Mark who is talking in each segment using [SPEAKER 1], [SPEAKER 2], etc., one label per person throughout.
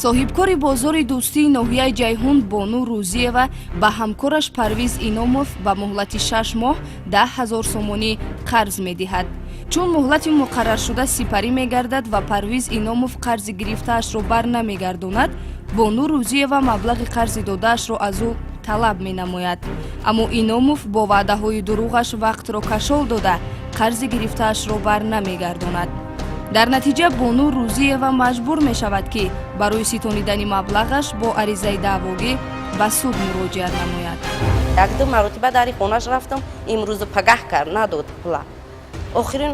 [SPEAKER 1] соҳибкори бозори дӯстии ноҳияи ҷайҳун Бону Рӯзиева ба ҳамкораш Парвиз Иномов ба муҳлати 6 моҳ 10 000 сомонӣ қарз медиҳад. чун муҳлати муқарраршуда сипарӣ мегардад ва Парвиз Иномов қарзи гирифтаашро бар намегардонад, Бону Рӯзиева маблағи қарзи додаашро аз ӯ талаб менамояд. аммо Иномов бо ваъдаҳои дурӯғаш вақтро кашол дода қарзи гирифтаашро бар намегардонад. дар натиҷа Бону Рӯзиева маҷбур мешавад ки барои ситонидани маблағаш бо аризаи даъвогӣ ба суд муроҷиат намояд.
[SPEAKER 2] як-ду маротиба дари хонааш рафтам, имрӯзу пагаҳ кард, надод пула. охирин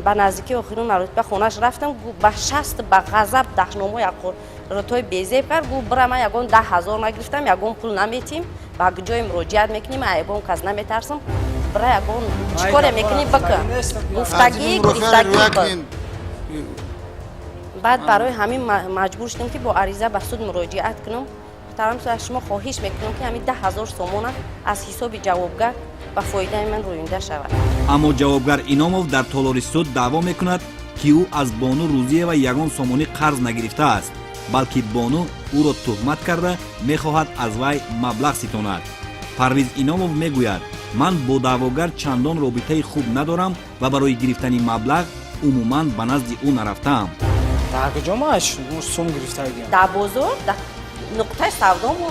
[SPEAKER 2] ба наздики охирин маротиба хонааш рафтам, ба шаст ба ғазаб дахномо якротои безеб кард, гу бирама ягон 10 000 нагирифтам, ягон пул наметим, ба ҷои муроҷиат мекунем, ягон кас наметарсам, бира ягон чикоре мекунем бикун. Гуфтагӣ гирифтагӣ. баъд барои ҳамин маҷбур шудем ки бо ариза ба суд муроҷиат кунам. Муҳтарам шумо хоҳиш мекунам ки ҳамин 10 000 сомона аз ҳисоби ҷавобгар ба фоидаи ман рӯинда шавад.
[SPEAKER 3] аммо ҷавобгар Иномов дар толори суд даъво мекунад ки ӯ аз Бону Рӯзиева ягон сомонӣ қарз нагирифтааст, балки Бону ӯро тӯҳмат карда мехоҳад аз вай маблағ ситонад. Парвиз Иномов мегӯяд: ман бо даъвогар чандон робитаи хуб надорам ва барои гирифтани маблағ умуман ба назди ӯ нарафтаам.
[SPEAKER 4] дар куҷо мааш сум гирифтагиам?
[SPEAKER 2] дар бозор, дар нуқтаи савдомо.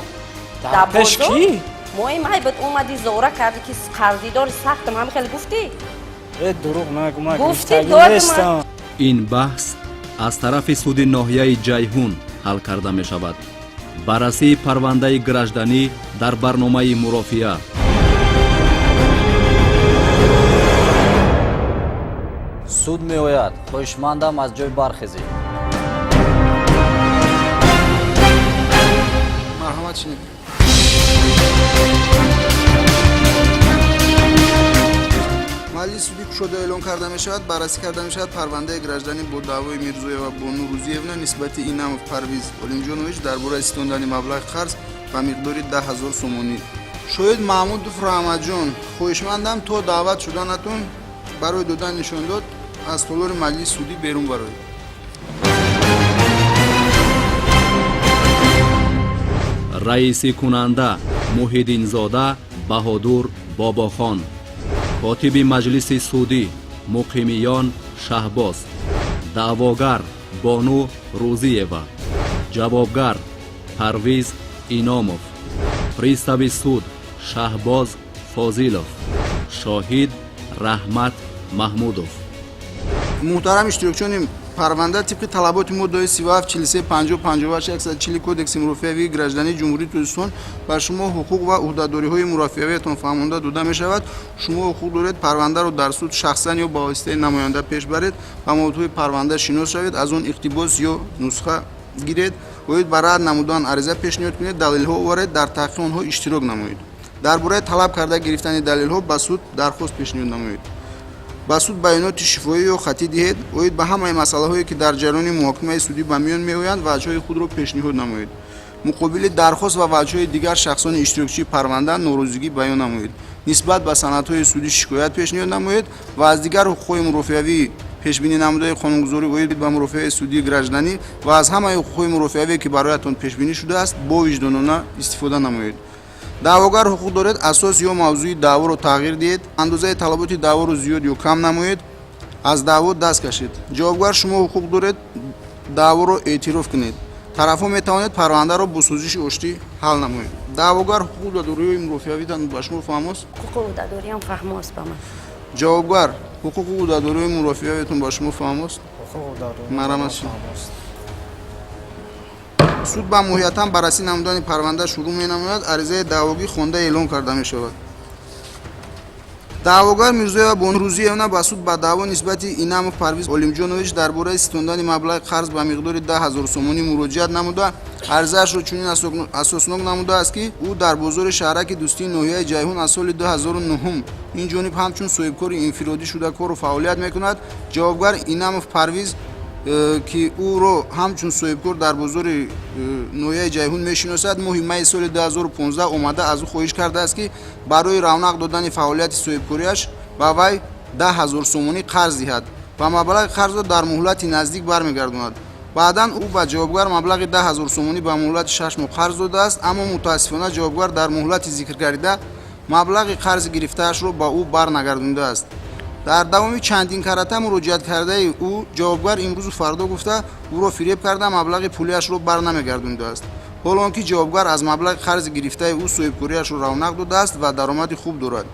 [SPEAKER 4] дар пеш ки?
[SPEAKER 2] мои майбат омадӣ зора карди ки қарзидори сахтам, ҳамин хеле гуфтӣ?
[SPEAKER 4] дурӯғ нагӯ, ман
[SPEAKER 2] гуфтӣ
[SPEAKER 4] гирифтагӣ нестам.
[SPEAKER 3] ин баҳс аз тарафи суди ноҳияи ҷайҳун ҳал карда мешавад. баррасии парвандаи гражданӣ дар барномаи мурофиа.
[SPEAKER 5] суд меояд, хоҳишмандам аз ҷой бархезед.
[SPEAKER 6] марҳамат шинед. маҷлис суди кушода эълон карда мешавад. баррасӣ карда мешавад парвандаи гражданӣ бо даъвои Мирзоева Бону Рӯзиевна нисбати Инамов Парвиз Олимҷонович дар бораи ситондани маблағи қарз ба миқдори 10 000 сомонӣ. шоҳид Маҳмудов Раҳматҷон, хоҳишмандам то даъват шуданатон барои додани нишондод аз толори маҷлис судӣ берун бароед.
[SPEAKER 3] раиси кунанда Муҳиддинзода Баҳодур Бобохон, котиби маҷлиси судӣ Муқимиён Шаҳбоз, даъвогар Бону Рӯзиева, ҷавобгар Парвиз Иномов, пристави суд Шаҳбоз Фозилов, шоҳид Раҳмат Маҳмудов.
[SPEAKER 6] муҳтарам иштирокчони парванда тибқи талаботи моддаи 37, 43, 50, 58, 140 кодекси мурофиавии граждании ҷумҳурии Тоҷикистон ба шумо ҳуқуқ ва уҳдадориҳои мурофиавиятон фаҳмонда дода мешавад. шумо ҳуқуқ доред парвандаро дар суд шахсан ё ба воситаи намоянда пеш баред, ба мавضӯъи парванда шинос шавед, аз он иқтибос ё нусха гиред, бояд ба рад намудан ариза пешниҳод кунед, далелҳо оваред, дар таҳқиқи онҳо иштирок намоед. дар бораи талаб карда гирифтани далелҳо ба суд дархост пешниҳод намоед. ба суд баёноти шифоӣ ё хатӣ диҳед, оид ба ҳамаи масъалаҳое ки дар ҷараёни муҳокимаи судӣ ба миён меоянд ваҷҳои худро пешниҳод намоед. муқобили дархост ва ваҷҳои дигар шахсони иштирокчии парванда норозигӣ баён намоед. нисбат ба санадҳои судӣ шикоят пешниҳод намоед ва аз дигар ҳуқуқҳои мурофиавӣ пешбинӣ намудаи қонунгузорӣ оид ба мурофиаи судии гражданӣ ва аз ҳамаи ҳуқуқҳои мурофиавие ки бароятон пешбинӣ шудааст бо виҷдонона истифода намоед. даъвогар ҳуқуқ доред асос ё мавзӯи даъворо тағйир диҳед, андозаи талаботи даъворо зиёд ё кам намоед, аз даъво даст кашед. ҷавобгар шумо ҳуқуқ доред даъворо эътироф кунед. тарафҳо метавонед парвандаро бо сӯзиши оштӣ ҳал намоед. даъвогар ҳуқуқи уҳдадориҳои мурофиавитан ба шумо фаҳмост?
[SPEAKER 2] ҳуқуқи уҳдадориам фаҳмост ба ман.
[SPEAKER 6] ҷавобгар ҳуқуқи уҳдадориҳои мурофиавитон ба шумо фаҳмост? марҳамат шуд. суд ба моҳиятан баррасӣ намудани парванда шурӯъ менамояд. аризаи даъвогӣ хонда эълон карда мешавад. даъвогар Мирзоева Бону Рӯзиевна ба суд ба даъво нисбати Инамов Парвиз Олимҷонович дар бораи ситондани маблағи қарз ба миқдори 10 000 сомонӣ муроҷиат намуда, аризаашро чунин асоснок намудааст ки ӯ дар бозори шаҳраки дӯстии ноҳияи ҷайҳун аз соли 2009 ин ҷониб ҳамчун соҳибкори инфиродӣ шуда кору фаъолият мекунад. ҷавобгар Инамов Парвиз ки ӯро ҳамчун соҳибкор дар бозори ноҳияи ҷайҳун мешиносад, моҳи майи соли 2015 омада аз ӯ хоҳиш кардааст ки барои равнақ додани фаъолияти соҳибкориаш ба вай 10 000 сомонӣ қарз диҳад ва маблағи қарзро дар муҳлати наздик бармегардонад. баъдан ӯ ба ҷавобгар маблағи 10 000 сомонӣ ба муҳлати 6 моҳ қарз додааст, аммо мутаассифона ҷавобгар дар муҳлати зикр гардида маблағи қарзи гирифтаашро ба ӯ барнагардондааст. дар давоми чандин карата муроҷиат кардаи ӯ ҷавобгар имрӯзу фардо гуфта ӯро фиреб карда маблағи пулиашро барнамегардондааст, ҳолон ки ҷавобгар аз маблағи қарзи гирифтаи ӯ соҳибкориашро равнақ додааст ва даромади хуб дорад.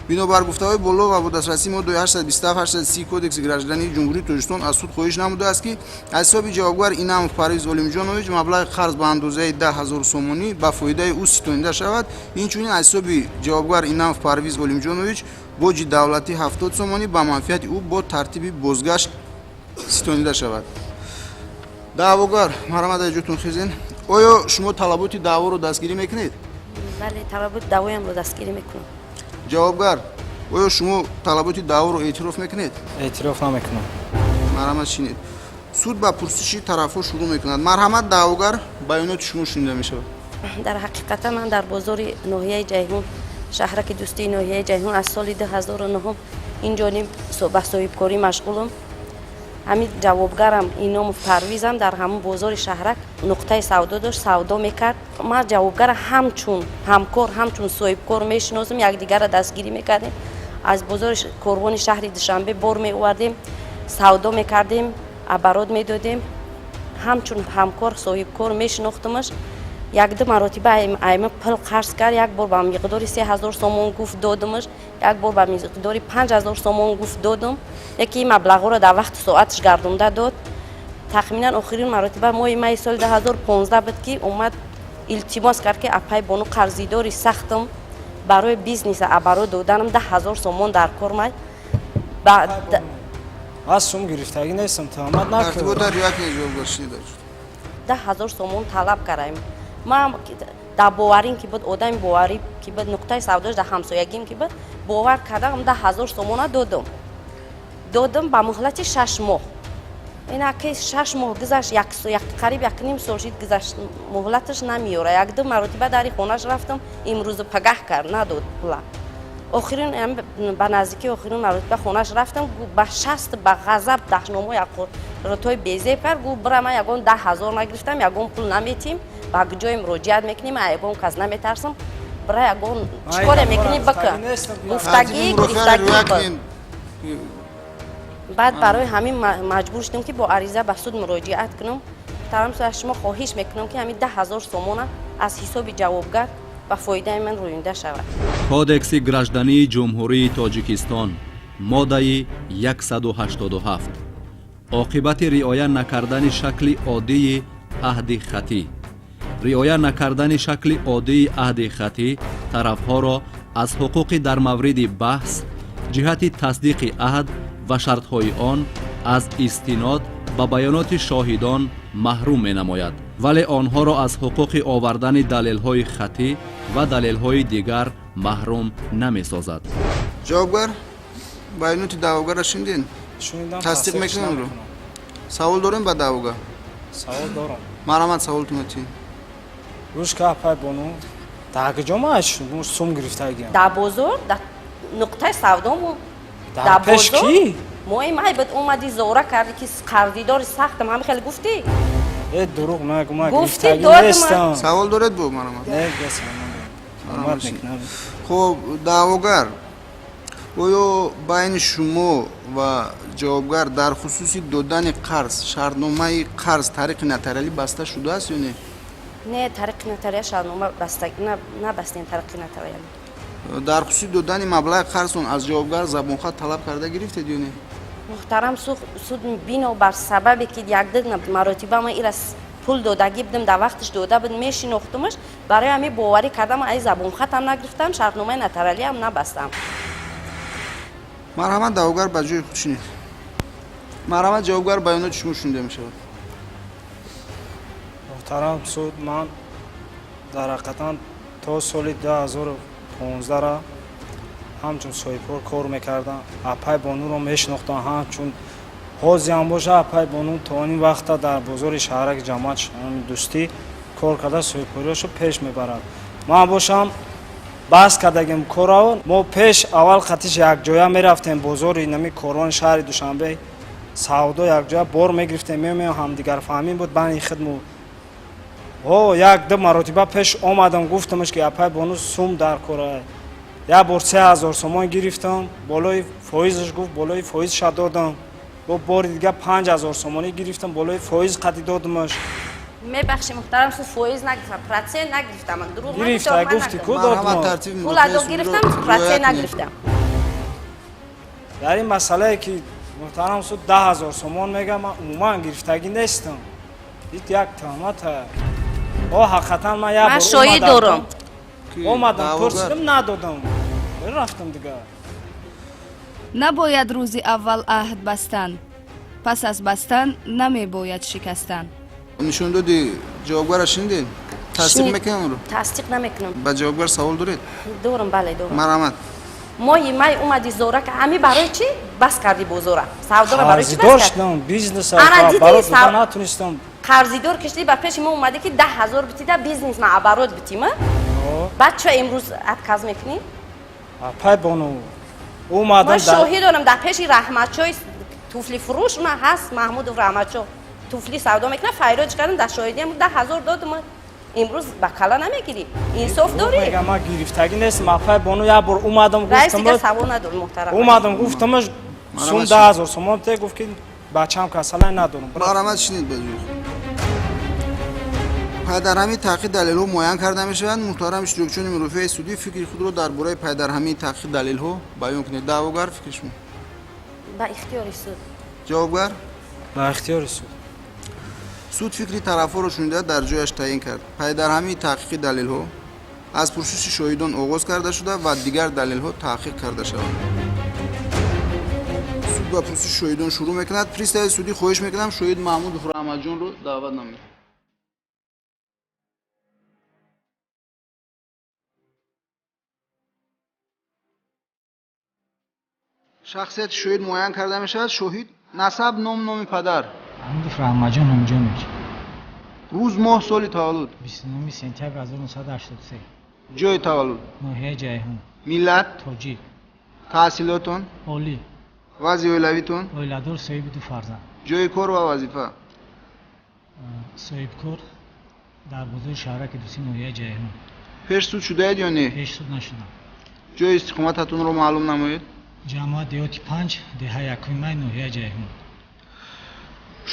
[SPEAKER 6] бинобар гуфтаҳои боло ва бо дастрасии моддаи 827-830 кодекси граждании ҷумҳурии Тоҷикистон аз суд хоҳиш намудааст, ки аз ҳисоби ҷавобгар Инамов Парвиз Олимҷонович маблағи қарз ба андозаи 10 000 сомонӣ ба фоидаи ӯ ситонида шавад. инчунин аз ҳисоби ҷавобгар Инамов Парвиз Олимҷонович боҷи давлатӣ 70 сомонӣ ба манфиати ӯ бо тартиби бозгашт ситонида шавад. даъвогар марҳамат аз ҷотун хезен. оё шумо талаботи даъворо дастгирӣ мекунед?
[SPEAKER 2] бале талаботи даъвоямро дастгирӣ мекунам.
[SPEAKER 6] ҷавобгар оё шумо талаботи даъворо эътироф мекунед?
[SPEAKER 4] اعتراف намекунам.
[SPEAKER 6] марҳамат шинед. суд ба пурсиши тарафҳо шурӯъ мекунад. марҳамат даъвогар, баёноти шумо шунида мешавад.
[SPEAKER 2] дар ҳақиқата ман дар бозори ноҳияи ҷайҳун, шаҳраки дӯстии ноҳияи ҷайҳун аз соли 2009 инҷониб ба соҳибкорӣ машғулам. ҳамин ҷавобгарам Иномов Парвизам дар ҳамон бозори шаҳрак нуқтаи савдо дошт, савдо мекард. ман ҷавобгара ҳамчун ҳамкор, ҳамчун соҳибкор мешиносем, якдигара дастгирӣ мекардем. аз бозори корвони шаҳри Душанбе бор меовардем, савдо мекардем, оборот медодем. ҳамчун ҳамкор соҳибкор мешинохтамаш. як-ду маротиба айма пул қарз кард, як бор ба миқдори 3000 сомон гуфт додамаш, як бор ба миқдори 5000 сомон гуфт додам. яке ин маблағҳоро дар вақти соаташ гардонда дод. тахминан охирин маротиба моҳи майи соли 2015 буд ки омад илтимос кард ки апай бону қарзидори сахтам барои бизнеса оборот доданам 10 000 сомон дар кор май.
[SPEAKER 4] аз сум гирифтагӣ нестам, таҳмат накардам.
[SPEAKER 6] тартибота риоят кунед ҷавобгар шинида шуд.
[SPEAKER 2] 10 000 сомон талаб кардаем. ман дар боварин ки буд, одами боварӣ ки буд, нуқтаи савдош дар ҳамсоягим ки буд, бовар кардам 10 000 сомона додам ба муҳлати 6 моҳ. инаки 6 моҳ гузашт, қариб 1.5 сол шид гузашт, муҳлаташ намеёра. як-ду маротиба дари хонаш рафтам, имрӯзу пагаҳ кард, надод пула. охирин ба наздикии охирин маротиба хонаш рафтам, ба шаст ба ғазаб дахшномо якротои безеб кард, гу бира ман ягон 10 000 нагирифтам, ягон пул наметим, ба ҷои муроҷиат мекунем, ягон кас наметарсам, бира ягон чикоре мекунӣ бика. гуфтагӣ гирифтагӣ. баъд барои ҳамин маҷбур шудам ки бо ариза ба суд муроҷиат кунам. тарам аз шумо хоҳиш мекунам ки ҳамин 10 000 сомона аз ҳисоби ҷавобгар ба фоидаи ман рӯйнда шавад.
[SPEAKER 3] кодекси граждании ҷумҳурии Тоҷикистон моддаи 187 оқибати риоя накардани шакли оддии аҳди хатӣ. риоя накардани шакли оддии аҳди хатӣ тарафҳоро аз ҳуқуқи дар мавриди баҳс ҷиҳати тасдиқи аҳд ва шартҳои он аз истинод ба баёноти шоҳидон маҳрум менамояд, вале онҳоро аз ҳуқуқи овардани далелҳои хатӣ ва далелҳои дигар маҳрум намесозад.
[SPEAKER 6] ҷавобгар, баёноти даъвогарро шиниден?
[SPEAKER 4] Шунидам,
[SPEAKER 6] тасдиқ
[SPEAKER 4] тасдиқ
[SPEAKER 6] мекунем ро?
[SPEAKER 4] намекунам.
[SPEAKER 6] савол дорем ба даъвогар?
[SPEAKER 4] савол дорам.
[SPEAKER 6] марҳамат, саволтон чӣ?
[SPEAKER 4] рӯз ки апай бону дар куҷо мааш сум гирифтагиам?
[SPEAKER 2] дар бозор, дар нуқтаи савдому
[SPEAKER 4] дар пеш ки?
[SPEAKER 2] мои май буд омади зора карди ки қарзидори сахтам, ҳамин хеле гуфтӣ?
[SPEAKER 4] дурӯғ нагӯ, ман
[SPEAKER 2] Гуфти,
[SPEAKER 4] гирифтагӣ
[SPEAKER 2] додам.
[SPEAKER 4] нестам.
[SPEAKER 6] савол доред бо марҳамат?
[SPEAKER 4] Не, гасам. ҳурмат мекунам.
[SPEAKER 6] хуб, даъвогар, оё байни шумо ва ҷавобгар дар хусуси додани қарз шартномаи қарз тариқи нотариалӣ баста шудааст ё не?
[SPEAKER 2] не, тариқи нотариал шартнома набастем. тариқи нотариал
[SPEAKER 6] дар хусуси додани маблағи қарзтон аз ҷавобгар забонхат талаб карда гирифтед ё не?
[SPEAKER 2] муҳтарам суд бино бар сабабе ки як-ду маротиба ман ира пул додагӣ будам, дар вақташ дода буд мешинохтамаш, барои ҳамин боварӣ кардам, ай забонхатам нагирифтам, шартномаи нотариалиам набастам.
[SPEAKER 6] марҳамат, даъвогар ба ҷои худ шинед. марҳамат, ҷавобгар, баёноти шумо шунида мешавад.
[SPEAKER 4] муҳтарам суд, ман дар ҳақиқатан то соли 2015 ҳамчун соҳибкор кор мекардам, апай бонуро мешинохтам, ҳамчун ҳозиам боша апай бону то ин вақта дар бозори шаҳраки ҷамоат дӯстӣ кор карда соҳибкориашо пеш мебарад. ман бошам баҳс кардагим корро, мо пеш аввал қатиш якҷоя мерафтем бозори нами корвони шаҳри Душанбе, савдо якҷоя бор мегирифтем меомем ҳамдигарфаҳмӣ буд бани хидму як ду маротиба пеш омадам гуфтамаш ки апай бону сум дар кора як бор 3000 сомон гирифтам болои фоизаш гуфт болои фоизша додам бори дига 5000 сомонӣ гирифтам болои фоиз қади додамаш
[SPEAKER 2] мебахши муҳтарам су фоиз нагирифтам процент нагирифтам дурӯғ
[SPEAKER 4] гирифта гуфти ку
[SPEAKER 6] марҳамат тартиби
[SPEAKER 2] пул адо гирифтам процент нагирифтам
[SPEAKER 4] дар ин масъалае ки муҳтарам суд 10000 сомон мегам ман умуман гирифтагӣ нестам ит як таҳмата ҳақиқатан ман як
[SPEAKER 2] ман
[SPEAKER 4] бор
[SPEAKER 2] шоҳид дорам
[SPEAKER 4] омадам пурсидам надодам рафтам дигар
[SPEAKER 1] набояд рӯзи аввал аҳд бастан пас аз бастан намебояд шикастан.
[SPEAKER 6] нишондоди ҷавобгараш шинидед тасдиқ мекунам ро
[SPEAKER 2] тасдиқ намекунам
[SPEAKER 6] ба ҷавобгар савол доред
[SPEAKER 2] дорам бале дорам
[SPEAKER 6] марҳамат
[SPEAKER 2] моҳи май омади зора ка ҳами барои чӣ бас карди бозора савдора барои чӣ бас карди
[SPEAKER 4] доштам бизнес
[SPEAKER 2] Ана диди
[SPEAKER 4] барот
[SPEAKER 2] сав-
[SPEAKER 4] натунистам
[SPEAKER 2] қарзидор кишти ба пеши мо омаде ки 10000 битида бизнес ма оборот битима баъд чӯ имрӯз отказ мекунӣ
[SPEAKER 4] апай бону
[SPEAKER 2] ман
[SPEAKER 4] омадам
[SPEAKER 2] шоҳид дорам дар пеши раҳматчои туфли фурӯш ма ҳаст маҳмудов раҳматчо туфли савдо мекунад файродш кардам дар шоҳидиам 10000 додам имрӯз ба кала намегирӣ инсоф дорӣ
[SPEAKER 4] мегам ман гирифтагӣ нестам апай бону як бор омадам
[SPEAKER 2] раис дига
[SPEAKER 4] гуфтам
[SPEAKER 2] савол надорӣ муҳтарам
[SPEAKER 4] омадам гуфтамаш сум 10000 сомон те гуфт ки бачаам касалай надорам
[SPEAKER 6] марҳамат шинед баҷӯ пайдарҳамии таҳқиқи далелҳо муайян карда мешавад муҳтарам иштирокчиёни мурофиаи судӣ фикри худро дар бораи пайдарҳамии таҳқиқи далелҳо баён кунед даъвогар фикри шумо
[SPEAKER 2] ба ихтиёри суд
[SPEAKER 6] ҷавобгар
[SPEAKER 4] ба ихтиёри суд
[SPEAKER 6] суд фикри тарафҳоро шунида дар ҷояш таъин кард пайдарҳамии таҳқиқи далелҳо аз пурсиши шоҳидон оғоз карда шуда ва дигар далелҳо таҳқиқ карда шаванд суд ба пурсиши шоҳидон шурӯъ мекунад пристави судӣ хоҳиш мекунам шоҳид маҳмудов раҳматҷонро даъват намоед шахсияти шоҳид муайян карда мешавад шоҳид насаб номи падар
[SPEAKER 7] ҳамидов раҳматҷон номиҷонович
[SPEAKER 6] рӯз моҳ соли таваллуд
[SPEAKER 7] 29 сентябр 1983
[SPEAKER 6] ҷои таваллуд
[SPEAKER 7] ноҳияи ҷайҳун
[SPEAKER 6] миллат
[SPEAKER 7] тоҷик
[SPEAKER 6] таҳсилотон
[SPEAKER 7] олӣ
[SPEAKER 6] вазъи оилавитон
[SPEAKER 7] оиладор соҳиби ду фарзанд
[SPEAKER 6] ҷои кор ва вазифа
[SPEAKER 7] соҳибкор дар бозори шаҳраки дуси ноҳияи ҷайҳун
[SPEAKER 6] пеш суд шудаед ё не
[SPEAKER 7] пеш суд нашудам
[SPEAKER 6] ҷои истиқомататонро маълум намоед
[SPEAKER 7] ҷамоат деҳоти 5 деҳа 1 май ноҳияи ҷайҳун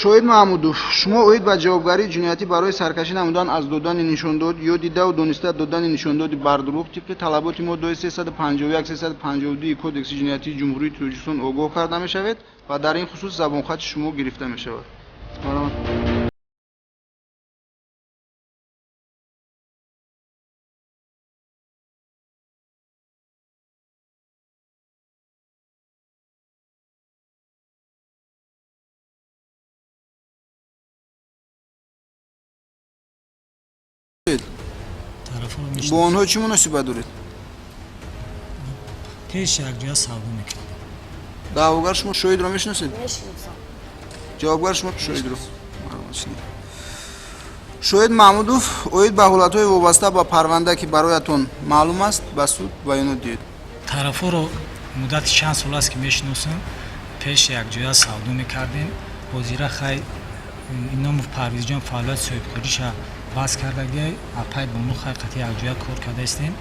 [SPEAKER 6] шоҳид маҳмудов шумо оид ба ҷавобгарии ҷиноятӣ барои саркашӣ намудан аз додани нишондод ё дидаву дониста додани нишондоди бардурӯғ тибқи талаботи моддаи 351-352 кодекси ҷиноятии ҷумҳурии тоҷикистон огоҳ карда мешавед ва дар ин хусус забонхати шумо гирифта мешавад
[SPEAKER 7] тарафҳоро
[SPEAKER 6] бо онҳо чӣ муносибат доред
[SPEAKER 7] пеш якҷоя савдо мекардем
[SPEAKER 6] даъвогар шумо шоҳидро мешиносед
[SPEAKER 2] мешиносам
[SPEAKER 6] ҷавобгар шумо шоҳидро шоҳид маҳмудов оид ба ҳолатҳои вобаста ба парванда ки бароятон маълум аст ба суд баёнот диҳед
[SPEAKER 7] тарафҳоро муддати чанд сол аст ки мешиносам пеш якҷоя савдо мекардем ҳозира хай иномов парвизҷон фаъолияти соҳибкориша баъз кардагиай апай бону хай қати якҷоя кор карда истем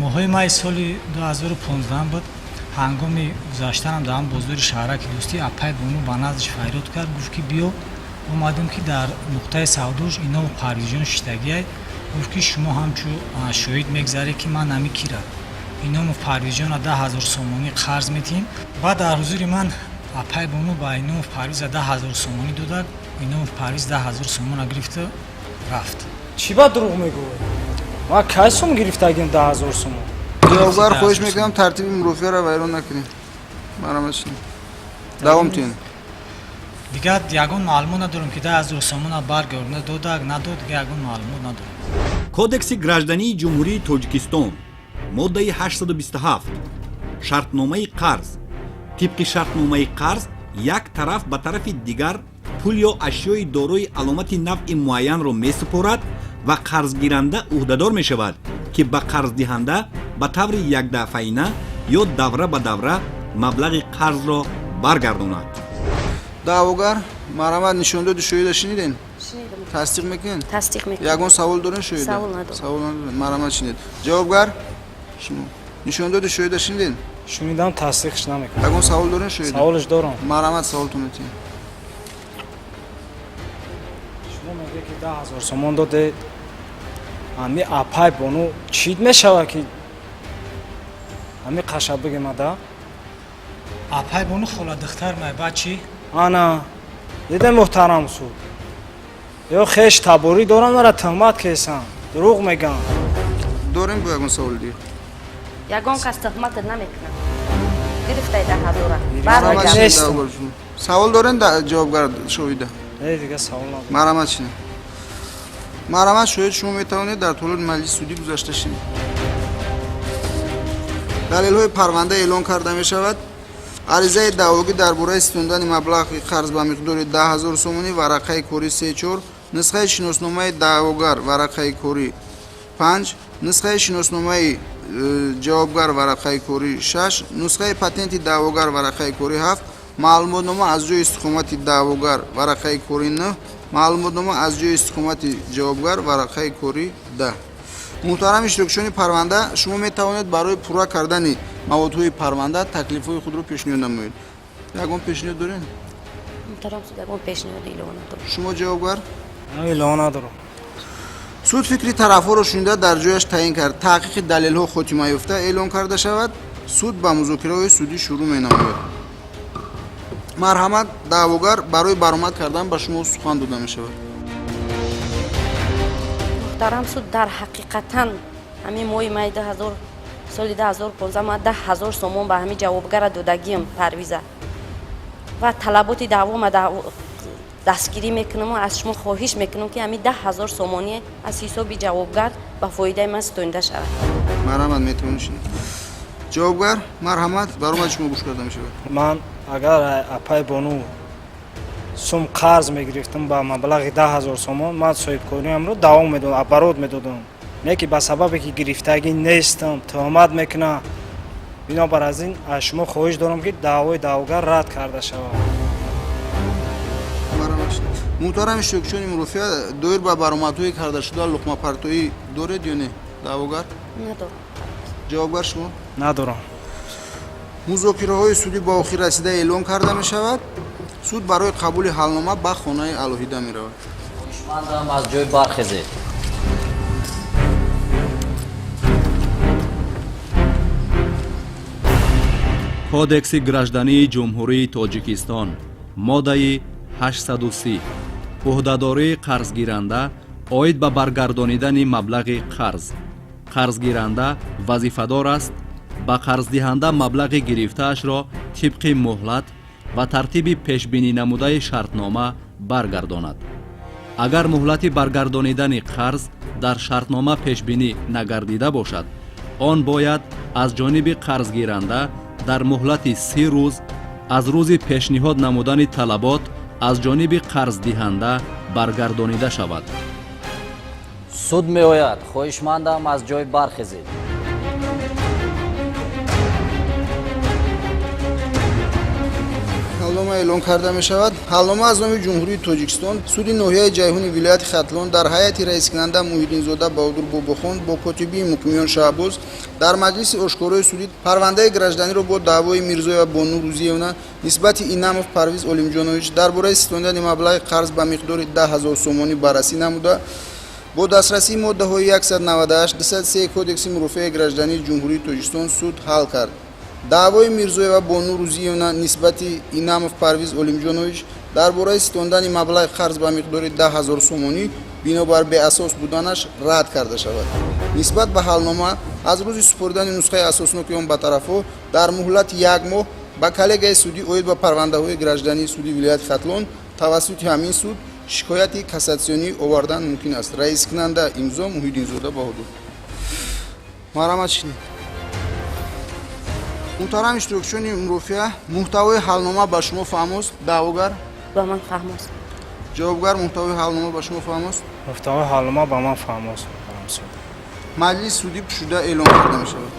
[SPEAKER 7] моҳҳои май соли 2015 буд ҳангоми гузаштанам дар ҳам бозори шаҳраки дӯстӣ апай бону ба наздиш файрод кард гуфт ки биё омадам ки дар нуқтаи савдош иномов парвизҷон шиштагиай гуфт ки шумо ҳамчун шоҳид мегзаред ки ман ами кира иномов парвизҷона 10000 сомонӣ қарз метиҳем ва дар ҳузури ман апай бону ба иномов парвиза 10000 сомонӣ додак иномов парвиз 10000 сомона гирифта рафт
[SPEAKER 4] чӣ ба дурӯғ мегӯяд ман кай сум гирифтагим 10000 сомон
[SPEAKER 6] ҷавобгар хоҳиш мекунам тартиби мурофиаро вайрон накунед марҳамат шинед давом тиҳед
[SPEAKER 7] дигар ягон маълумот надорам ки 10000 сомона баргардона додак надод дигар ягон маълумот надорам
[SPEAKER 3] кодекси граждании ҷумҳурии тоҷикистон моддаи 827 шартномаи қарз тибқи шартномаи қарз як тараф ба тарафи дигар пул ё ашёи дорои аломати навъи муайянро месупорад ва қарзгиранда уҳдадор мешавад ки ба қарздиҳанда ба таври якдафаина ё давра ба давра маблағи қарзро баргардонад
[SPEAKER 6] даъвогар марҳамат нишондоди шоҳида шиниден?
[SPEAKER 2] شنیدم
[SPEAKER 6] тасдиқ мекунен?
[SPEAKER 2] تصدیق میکنم
[SPEAKER 6] ягон савол дорен шоҳида?
[SPEAKER 2] Савол надорам.
[SPEAKER 6] Савол надорен. Марҳамат шинед. ҷавобгар шумо нишондоди шоҳида шиниден?
[SPEAKER 4] шунидам тасдиқш намекунам.
[SPEAKER 6] ягон савол дорен шоҳида?
[SPEAKER 4] саволш дорам.
[SPEAKER 6] марҳамат саволтон метин.
[SPEAKER 4] шумо мегӯед ки 10,000 сомон доде ҳами апай бону чид мешавад ки ҳами қаша бигемада
[SPEAKER 7] апай бону хола духтар май бачи
[SPEAKER 4] ана диде муҳтарам суд ё хеш таборӣ дорам мара тӯҳмат кесан дурӯғ мегам
[SPEAKER 6] дорем бо ягон саволи дигар?
[SPEAKER 2] یگان کس تهمت نمیکنم گرفته 10,000
[SPEAKER 6] марҳамат
[SPEAKER 2] برمیگردم
[SPEAKER 6] шинед
[SPEAKER 4] Нестам.
[SPEAKER 6] даъвогар шумо. савол дорен ҷавобгар шоҳида?
[SPEAKER 4] не дига савол надорам.
[SPEAKER 6] марҳамат шинед. марҳамат шоҳид шумо метавонед дар толори маҷлиси судӣ гузашта шинед. далелҳои парванда эълон карда мешавад. аризаи даъвогӣ дар бораи ситондани маблағи қарз ба миқдори 10,000 сомонӣ варақаи кори 3-4, нусхаи шиносномаи даъвогар варақаи кори 5, нусхаи шиносномаи ҷавобгар варақаи кори 6, нусхаи патенти даъвогар варақаи кори 7, маълумотнома аз ҷои истиқомати даъвогар варақаи кори 9, маълумотнома аз ҷои истиқомати ҷавобгар варақаи кори 10. муҳтарами иштирокчиёни парванда, шумо метавонед барои пурра кардани маводҳои парванда таклифҳои худро пешниҳод намоед. ягон пешниҳод доред?
[SPEAKER 2] محترم شده اون پیشنهاد اعلام دارم
[SPEAKER 6] шумо ҷавобгар?
[SPEAKER 4] эълон надорам.
[SPEAKER 6] суд фикри тарафҳоро шунида дар ҷояш таъин кард таҳқиқи далелҳо хотима ёфта эълон карда шавад. суд ба музокираҳои судӣ шурӯъ менамояд. марҳамат даъвогар барои баромад кардан ба шумо сухан дода мешавад.
[SPEAKER 2] محترم شد در حقیقتا همین ماه مای 10,000 سال 2015 ما 10,000 سومون به همین جوابگر دادگیم پرویزه و طلبات دعوا دستگیری میکنم و از شما خواهش میکنم که همین 10,000 سومانی از حساب جوابگر به فایده من ستونده شود.
[SPEAKER 6] марҳамат метавонед шинед. ҷавобгар марҳамат баромади шумо гӯш карда мешавад.
[SPEAKER 4] ман агар апай бону сум қарз мегирифтам ба маблағи 10,000 сомон ман соҳибкориамро давом медодам оборот медодам не ки ба сабабе ки гирифтагӣ нестам тӯҳмат мекунам. бинобар аз ин аз шумо хоҳиш дорам ки даъвои даъвогар рад карда шавад.
[SPEAKER 6] марҳамат шинед. муҳтарами иштирокчиёни мурофиа доир ба баромадҳои кардашуда луқмапартоӣ доред ё не даъвогар?
[SPEAKER 2] ندارم.
[SPEAKER 6] ҷавобгар шумо?
[SPEAKER 4] надорам.
[SPEAKER 6] музокираҳои судӣ ба охир расида эълон карда мешавад. суд барои қабули ҳалнома ба хонаи алоҳида меравад.
[SPEAKER 5] хӯшмандам аз ҷой бархезед.
[SPEAKER 3] кодекси граждании ҷумҳурии тоҷикистон моддаи 830 ӯҳдадории қарзгиранда оид ба баргардонидани маблағи қарз. қарзгиранда вазифадор аст ба қарздиҳанда маблағи гирифтаашро тибқи муҳлат ва тартиби пешбинӣ намудаи шартнома баргардонад. агар муҳлати баргардонидани қарз дар шартнома пешбинӣ нагардида бошад, он бояд аз ҷониби қарзгиранда дар муҳлати 30 рӯз аз рӯзи пешниҳод намудани талабот аз ҷониби қарздиҳанда баргардонида шавад.
[SPEAKER 5] суд меояд. хоҳишмандам аз ҷой бархезед.
[SPEAKER 6] ҳалнома эълон карда мешавад. ҳалнома аз номи ҷумҳурии тоҷикистон суди ноҳияи ҷайҳуни вилояти хатлон дар ҳайати раискунанда муҳиддинзода баҳодур бобохон бо котибии мукмиён шаҳбоз дар маҷлиси ошкорои судӣ парвандаи гражданиро бо даъвои мирзоева бону рӯзиевна нисбати инамов парвиз олимҷонович дар бораи ситондани маблағи қарз ба миқдори 10,000 сомонӣ баррасӣ намуда бо дастрасии моддаҳои 198 203 кодекси мурофиаи граждании ҷумҳурии тоҷикистон суд ҳал кард. даъвои мирзоева бону рӯзиевна нисбати инамов парвиз олимҷонович дар бораи ситондани маблағи қарз ба миқдори 10,000 сомонӣ бинобар беасос буданаш рад карда шавад. нисбат ба ҳалнома аз рӯзи супоридани нусхаи асосноки он ба тарафҳо дар муҳлати 1 моҳ ба коллегияи судӣ оид ба парвандаҳои граждании суди вилояти хатлон тавассути ҳамин суд шикояти кассатсионӣ овардан мумкин аст. раискунанда имзо муҳиддинзода баҳодур. марҳамат шинед. муҳтарам иштирокчиёни мурофиа, муҳтавои ҳалнома ба шумо фаҳм аст? даъвогар?
[SPEAKER 2] به من فهم است.
[SPEAKER 6] ҷавобгар муҳтавои ҳалнома ба шумо фаҳм аст?
[SPEAKER 4] муҳтавои ҳалнома ба ман фаҳм аст.
[SPEAKER 6] маҷлис судӣ шуда эълон карда мешавад.